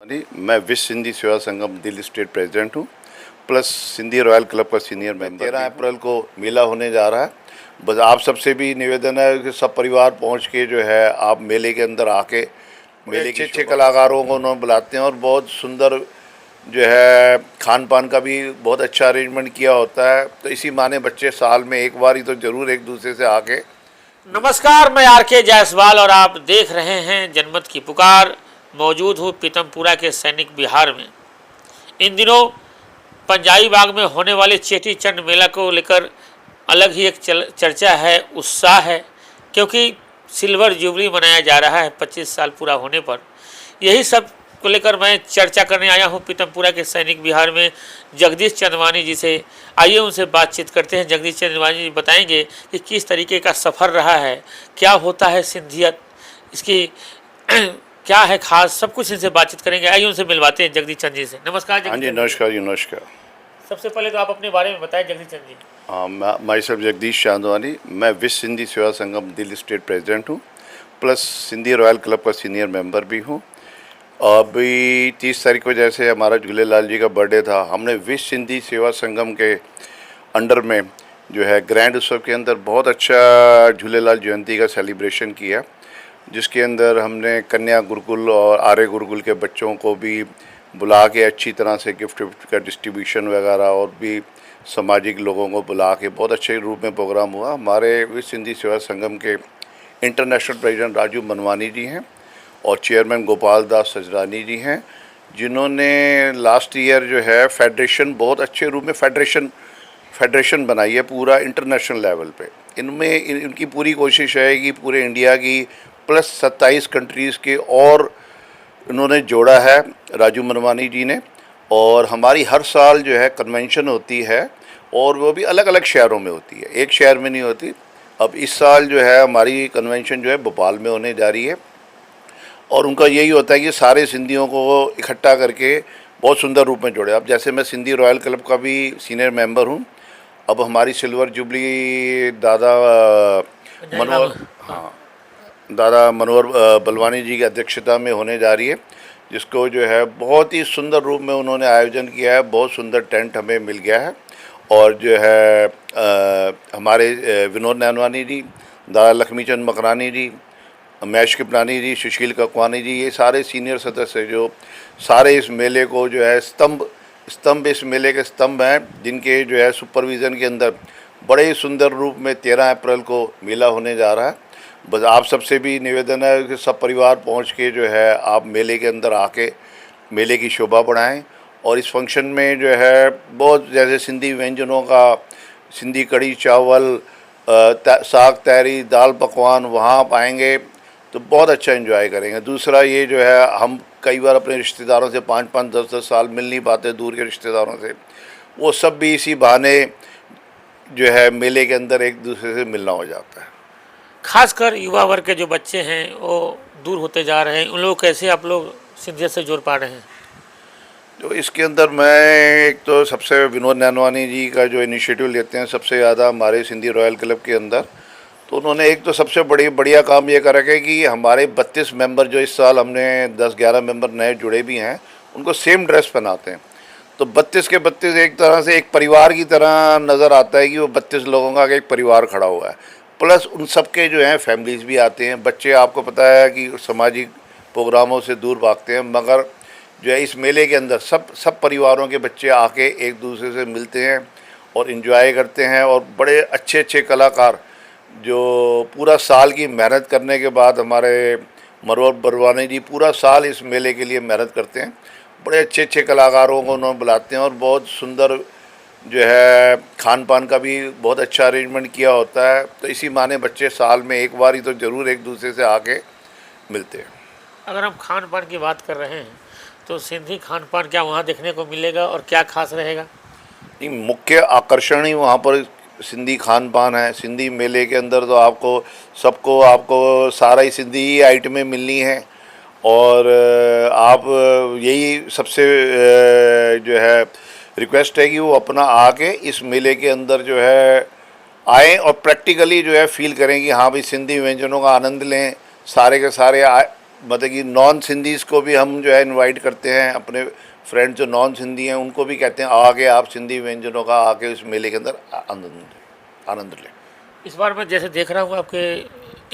मैं विश्व सिंधी सेवा संगम दिल्ली स्टेट प्रेसिडेंट हूँ, प्लस सिंधी रॉयल क्लब का सीनियर मेंबर। 13 अप्रैल को मेला होने जा रहा है। बस आप सबसे भी निवेदन है कि सब परिवार पहुँच के जो है आप मेले के अंदर आके मेले के अच्छे कलाकारों को उन्होंने बुलाते हैं और बहुत सुंदर जो है खान पान का भी बहुत अच्छा अरेंजमेंट किया होता है। तो इसी माने बच्चे साल में एक बार ही तो ज़रूर एक दूसरे से आके। नमस्कार, मैं आर.के. जायसवाल और आप देख रहे हैं जनमत की पुकार। मौजूद हूँ पीतमपुरा के सैनिक विहार में। इन दिनों पंजाबी बाग में होने वाले चेटी चंड मेला को लेकर अलग ही एक चर्चा है, उत्साह है, क्योंकि सिल्वर जुबली मनाया जा रहा है 25 साल पूरा होने पर। यही सब को लेकर मैं चर्चा करने आया हूँ पीतमपुरा के सैनिक विहार में जगदीश चंदवानी जी से। आइए उनसे बातचीत करते हैं। जगदीश चंदवानी जी बताएंगे कि किस तरीके का सफ़र रहा है, क्या होता है सिंधियत, इसकी क्या है खास, सब कुछ इनसे बातचीत करेंगे। आइए उनसे मिलवाते हैं जगदीश चंद जी से। नमस्कार हाँ जी, नमस्कार जी, नमस्कार। सबसे पहले तो आप अपने बारे में बताएं जगदीश चंद जी। हाँ, माई सेल्फ जगदीश चांदवानी। मैं विश्व सिंधी सेवा संगम दिल्ली स्टेट प्रेसिडेंट हूँ, प्लस सिंधी रॉयल क्लब का सीनियर मेंबर भी हूँ। अभी 30 तारीख को जैसे हमारा झूलेलाल जी का बर्थडे था, हमने विश्व सिंधी सेवा संगम के अंडर में जो है ग्रैंड उत्सव के अंदर बहुत अच्छा झूलेलाल जयंती का सेलिब्रेशन किया, जिसके अंदर हमने कन्या गुरुकुल और आर्य गुरुकुल के बच्चों को भी बुला के अच्छी तरह से गिफ्ट का डिस्ट्रीब्यूशन वगैरह और भी सामाजिक लोगों को बुला के बहुत अच्छे रूप में प्रोग्राम हुआ। हमारे विश्व सिंधी सेवा संगम के इंटरनेशनल प्रेसिडेंट राजू मनवानी जी हैं और चेयरमैन गोपाल दास सजरानी जी हैं, जिन्होंने लास्ट ईयर जो है फेडरेशन बहुत अच्छे रूप में फेडरेशन बनाई है पूरा इंटरनेशनल लेवल पे। इनमें इनकी पूरी कोशिश है कि पूरे इंडिया की प्लस 27 कंट्रीज़ के और इन्होंने जोड़ा है राजू मनवानी जी ने। और हमारी हर साल जो है कन्वेंशन होती है और वो भी अलग अलग शहरों में होती है, एक शहर में नहीं होती। अब इस साल जो है हमारी कन्वेंशन जो है भोपाल में होने जा रही है और उनका यही होता है कि सारे सिंधियों को इकट्ठा करके बहुत सुंदर रूप में जोड़े। अब जैसे मैं सिंधी रॉयल क्लब का भी सीनियर मेंबर हूँ। अब हमारी सिल्वर जुबली दादा मनोहर बलवानी जी की अध्यक्षता में होने जा रही है, जिसको जो है बहुत ही सुंदर रूप में उन्होंने आयोजन किया है। बहुत सुंदर टेंट हमें मिल गया है और जो है हमारे विनोद नैनवानी जी, दादा लक्ष्मीचंद मकरानी जी, महेश कृपलानी जी, सुशील ककवानी जी, ये सारे सीनियर सदस्य जो सारे इस मेले को जो है स्तंभ इस मेले के स्तंभ हैं, जिनके जो है सुपरविज़न के अंदर बड़े सुंदर रूप में 13 अप्रैल को मेला होने जा रहा है। बस आप सबसे भी निवेदन है कि सब परिवार पहुंच के जो है आप मेले के अंदर आके मेले की शोभा बढ़ाएं। और इस फंक्शन में जो है बहुत जैसे सिंधी व्यंजनों का, सिंधी कढ़ी चावल, साग तहरी, दाल पकवान वहाँ आप आएंगे तो बहुत अच्छा एंजॉय करेंगे। दूसरा ये जो है हम कई बार अपने रिश्तेदारों से 5-5, 10-10 साल मिल नहीं पाते, दूर के रिश्तेदारों से, वो सब भी इसी बहाने जो है मेले के अंदर एक दूसरे से मिलना हो जाता है। खासकर युवा वर्ग के जो बच्चे हैं वो दूर होते जा रहे हैं, उन लोग कैसे आप लोग सिंधियत से जोड़ पा रहे हैं? तो इसके अंदर मैं एक तो सबसे विनोद नैनवानी जी का जो इनिशिएटिव लेते हैं सबसे ज़्यादा हमारे सिंधी रॉयल क्लब के अंदर, तो उन्होंने एक तो सबसे बढ़िया काम ये करा है कि हमारे 32 मेंबर जो इस साल हमने 10-11 मेंबर नए जुड़े भी हैं, उनको सेम ड्रेस पहनाते हैं। तो 32 के 32 एक तरह से एक परिवार की तरह नज़र आता है कि वो 32 लोगों का एक परिवार खड़ा हुआ है। प्लस उन सबके जो हैं फैमिलीज़ भी आते हैं। बच्चे आपको पता है कि सामाजिक प्रोग्रामों से दूर भागते हैं, मगर जो है इस मेले के अंदर सब परिवारों के बच्चे आके एक दूसरे से मिलते हैं और इन्जॉय करते हैं। और बड़े अच्छे अच्छे कलाकार जो पूरा साल की मेहनत करने के बाद, हमारे मनोहर बलवानी जी पूरा साल इस मेले के लिए मेहनत करते हैं। बड़े अच्छे अच्छे कलाकारों को उन्होंने बुलाते हैं और बहुत सुंदर जो है खान पान का भी बहुत अच्छा अरेंजमेंट किया होता है। तो इसी माने बच्चे साल में एक बार ही तो ज़रूर एक दूसरे से आके मिलते हैं। अगर हम खान पान की बात कर रहे हैं तो सिंधी खान पान क्या वहाँ देखने को मिलेगा और क्या खास रहेगा? नहीं, मुख्य आकर्षण ही वहाँ पर सिंधी खान पान है। सिंधी मेले के अंदर तो आपको सारा ही सिंधी ही आइटमें मिलनी है। और आप यही सबसे जो है रिक्वेस्ट है कि वो अपना आके इस मेले के अंदर जो है आए और प्रैक्टिकली जो है फील करें कि हाँ भाई सिंधी व्यंजनों का आनंद लें। सारे के सारे मतलब कि नॉन सिंधीज़ को भी हम जो है इनवाइट करते हैं, अपने फ्रेंड जो नॉन सिंधी हैं उनको भी कहते हैं आके आप सिंधी व्यंजनों का आके उस मेले के अंदर आनंद लें। इस बार मैं जैसे देख रहा हूँ आपके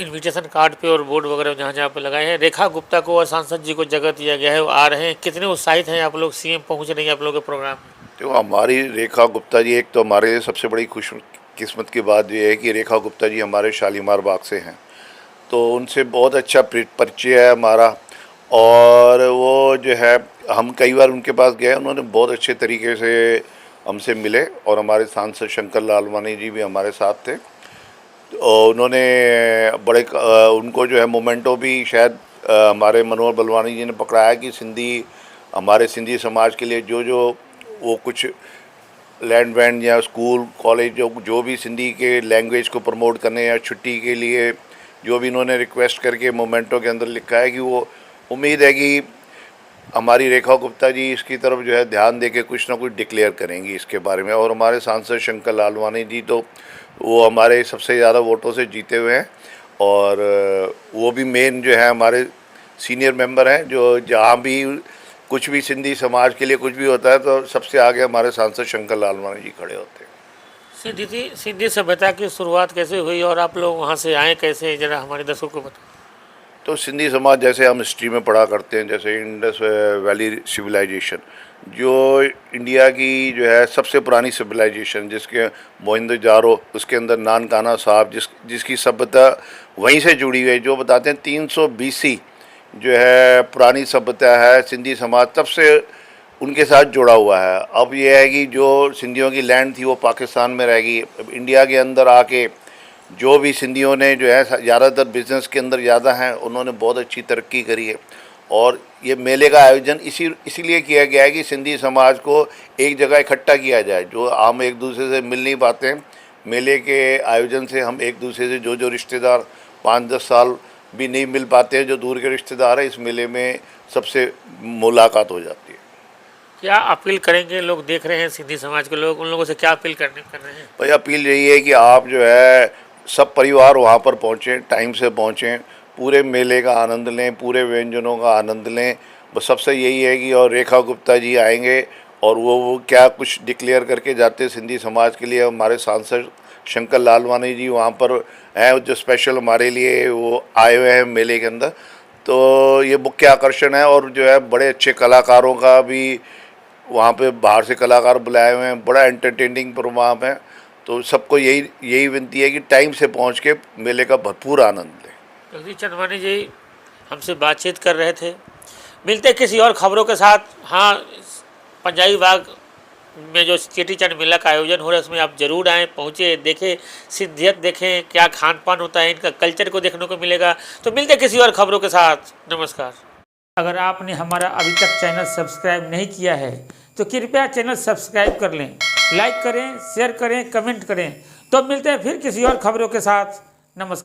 इनविटेशन कार्ड पे और बोर्ड वगैरह जहाँ जहाँ पे लगाए हैं, रेखा गुप्ता को और सांसद जी को जगह दिया गया है, वो आ रहे हैं। कितने उत्साहित हैं आप लोग, सीएम पहुँच रही हैं आप लोग के प्रोग्राम में? तो हमारी रेखा गुप्ता जी, एक तो हमारे लिए सबसे बड़ी खुशकिस्मत की बात ये है कि रेखा गुप्ता जी हमारे शालीमार बाग से हैं, तो उनसे बहुत अच्छा परिचय है हमारा। और वो जो है, हम कई बार उनके पास गए, उन्होंने बहुत अच्छे तरीके से हमसे मिले। और हमारे सांसद शंकर लालवानी जी भी हमारे साथ थे, तो उन्होंने उनको जो है मोमेंटो भी शायद हमारे मनोहर बलवानी जी ने पकड़ाया कि हमारे सिंधी समाज के लिए जो वो कुछ लैंड वैंड या स्कूल कॉलेज जो भी सिंधी के लैंग्वेज को प्रमोट करने या छुट्टी के लिए जो भी इन्होंने रिक्वेस्ट करके मोमेंटो के अंदर लिखा है, कि वो उम्मीद है कि हमारी रेखा गुप्ता जी इसकी तरफ जो है ध्यान दे के कुछ ना कुछ डिक्लेयर करेंगी इसके बारे में। और हमारे सांसद शंकर लालवानी जी तो वो हमारे सबसे ज़्यादा वोटों से जीते हुए हैं, और वो भी मेन जो है हमारे सीनियर मेंबर हैं, जो जहाँ भी कुछ भी सिंधी समाज के लिए कुछ भी होता है तो सबसे आगे हमारे सांसद शंकर लालवानी जी खड़े होते हैं। सिंधी सभ्यता की शुरुआत कैसे हुई और आप लोग वहाँ से आए कैसे, जरा हमारे दर्शकों को बताओ। तो सिंधी समाज, जैसे हम हिस्ट्री में पढ़ा करते हैं, जैसे इंडस वैली सिविलाइजेशन जो इंडिया की जो है सबसे पुरानी सिविलाइजेशन, जिसके मोहनजोदारो, उसके अंदर नानकाना साहब जिसकी सभ्यता वहीं से जुड़ी हुई है, जो बताते हैं 300 BC जो है पुरानी सभ्यता है। सिंधी समाज तब से उनके साथ जुड़ा हुआ है। अब ये है कि जो सिंधियों की लैंड थी वो पाकिस्तान में रह गई। अब इंडिया के अंदर आके जो भी सिंधियों ने जो है ज़्यादातर बिज़नेस के अंदर ज़्यादा हैं, उन्होंने बहुत अच्छी तरक्की करी है। और ये मेले का आयोजन इसीलिए किया गया है कि सिंधी समाज को एक जगह इकट्ठा किया जाए। जो हम एक दूसरे से मिल नहीं पाते हैं, मेले के आयोजन से हम एक दूसरे से जो रिश्तेदार 5-10 साल भी नहीं मिल पाते हैं, जो दूर के रिश्तेदार हैं, इस मेले में सबसे मुलाकात हो जाती है। क्या अपील करेंगे, लोग देख रहे हैं सिंधी समाज के लोग, उन लोगों से क्या अपील कर रहे हैं? भाई अपील यही है कि आप जो है सब परिवार वहाँ पर पहुँचें, टाइम से पहुँचें, पूरे मेले का आनंद लें, पूरे व्यंजनों का आनंद लें। बस सबसे यही है कि और रेखा गुप्ता जी आएंगे और वो क्या कुछ डिक्लेयर करके जाते सिंधी समाज के लिए। हमारे सांसद शंकर लालवानी जी वहाँ पर हैं, जो स्पेशल हमारे लिए वो आए हुए हैं मेले के अंदर। तो ये मुख्य आकर्षण है। और जो है बड़े अच्छे कलाकारों का भी वहाँ पे बाहर से कलाकार बुलाए हुए हैं, बड़ा एंटरटेनिंग प्रोग्राम है। तो सबको यही विनती है कि टाइम से पहुँच के मेले का भरपूर आनंद लें। जगदीश चंदवानी जी हमसे बातचीत कर रहे थे। मिलते किसी और खबरों के साथ। हाँ, पंजाबी बाग में जो चेटी चंद मेला का आयोजन हो रहा है उसमें आप ज़रूर आएँ, पहुँचे, देखें, सिंधियत देखें, क्या खान पान होता है, इनका कल्चर को देखने को मिलेगा। तो मिलते किसी और खबरों के साथ। नमस्कार। अगर आपने हमारा अभी तक चैनल सब्सक्राइब नहीं किया है तो कृपया चैनल सब्सक्राइब कर लें, लाइक करें, शेयर करें, कमेंट करें। तो मिलते हैं फिर किसी और खबरों के साथ। नमस्कार।